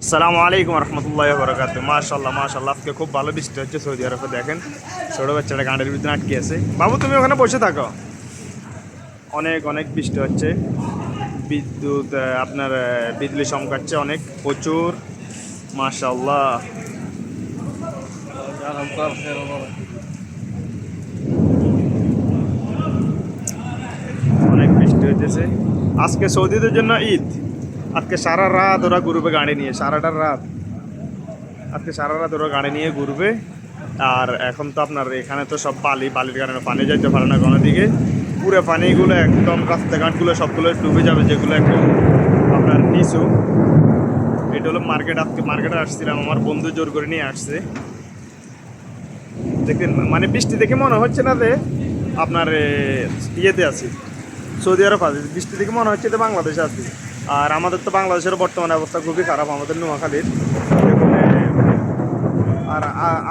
আসসালামু আলাইকুম রহমতুল্লাহ বরকাত। মাশাল্লাহ মাশাল্লাহ, আজকে খুব ভালো বৃষ্টি হচ্ছে সৌদি আরবে। দেখেন ছোটো বাচ্চাটা গাঁটের ভিতরে আটকে আছে। বাবু তুমি ওখানে বসে থাকো। অনেক অনেক বৃষ্টি হচ্ছে, বিদ্যুৎ আপনার বিজলি চমকাচ্ছে অনেক, প্রচুর। মাশাল্লাহ, অনেক বৃষ্টি হইতেছে। আজকে সৌদিদের জন্য ঈদ। আজকে সারা রাত ওরা ঘুরবে গাড়ি নিয়ে, সারাটা রাত। আজকে সারা রাত ওরা গাড়ি নিয়ে ঘুরবে। আর এখন তো আপনার এখানে তো সব বালি, বালির কারণে পানি যাইতে পারে না কোনো দিকে। পুরো পানিগুলো একদম রাস্তাঘাটগুলো সবগুলো ডুবে যাবে, যেগুলো একদম আপনার নিচু। এটা হলো মার্কেট। আজকে মার্কেটে আসছিলাম, আমার বন্ধু জোর করে নিয়ে আসছে। দেখেন মানে বৃষ্টি দেখে মনে হচ্ছে না যে আপনার ইয়েতে আছি, সৌদি আরব আছে। বৃষ্টি দেখে মনে হচ্ছে যে বাংলাদেশে আছি। আর আমাদের তো বাংলাদেশের বর্তমানে অবস্থা খুবই খারাপ, আমাদের নোয়াখালীর। দেখুন, আর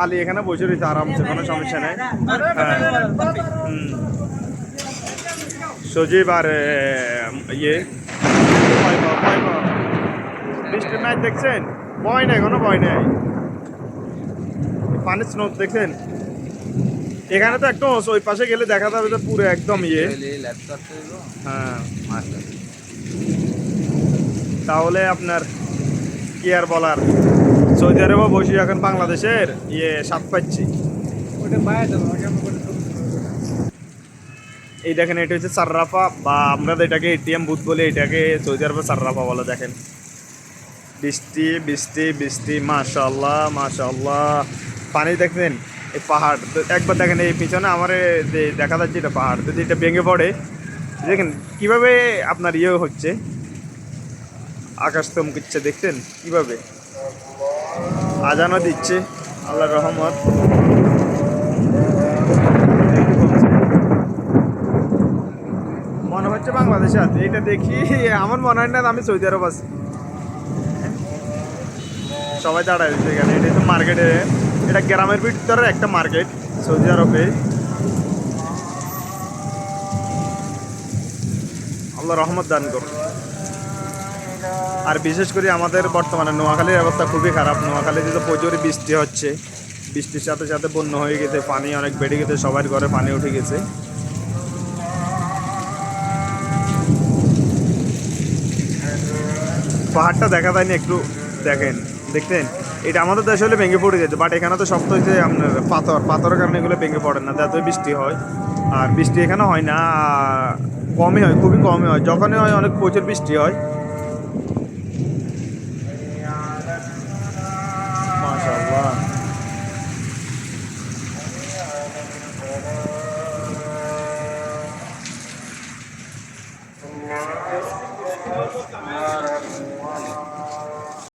আলী এখানে বসে রয়েছে আরামসে, কোনো সমস্যা নেই। হ্যাঁ, সজীব আর ইয়ে বৃষ্টির নাই দেখছেন, ভয় নাই, কোনো ভয় নাই। পানির স্রোত দেখছেন, এখানে তো একদম ওই পাশে গেলে দেখা যাবে যে পুরো একদম ইয়ে। হ্যাঁ, তাহলে আপনার কি আর বলার। সৌদি আরবে বসে এখন বাংলাদেশের ইয়ে স্বাদ পাচ্ছি। এই দেখেন, এটা হচ্ছে সার্রাফা, বা আমরা এটাকে এটিএম বুথ বলে, এটাকে সৌদি আরবে সার্রাফা বলে। দেখেন বৃষ্টি বৃষ্টি বৃষ্টি, মাশাল্লাহ মাশাল্লাহ। পানি দেখবেন, এই পাহাড় একবার দেখেন, এই পিছনে আমার যে দেখা যাচ্ছে এটা পাহাড়, যদি এটা ভেঙে পড়ে, দেখেন কিভাবে আপনার ইয়ে হচ্ছে, আকাশ চমকিচ্ছে দেখছেন কিভাবে, আজানও দিচ্ছে আল্লাহর রহমত। মনে হচ্ছে বাংলাদেশে আছে, এটা দেখি আমার মনে হয় না আমি সৌদি আরব আছি। সবাই দাঁড়ায় রয়েছে এখানে, এটা তো মার্কেটে, এটা গ্রামের ভিতরে একটা মার্কেট সৌদি আরবে। আল্লাহ রহমত দান করুন। আর বিশেষ করে আমাদের বর্তমানে নোয়াখালীর অবস্থা খুবই খারাপ। নোয়াখালীতে তো প্রচুর বৃষ্টি হচ্ছে, বৃষ্টির সাথে সাথে বন্যা হয়ে গেছে, পানি অনেক বেড়ে গেছে, সবার ঘরে পানি উঠে গেছে। পাহাড়টা দেখা যায়নি একটু, দেখেন দেখতেন, এটা আমাদের দেশে হলে ভেঙে পড়ে যেত, বাট এখানে তো সব হচ্ছে আপনার পাথর, পাথরের কারণে এগুলো ভেঙে পড়ে না, এত বৃষ্টি হয়। আর বৃষ্টি এখানে হয় না, কমই হয়, খুবই কমই হয়, যখনই হয় অনেক প্রচুর বৃষ্টি হয়। মাশাআল্লাহ।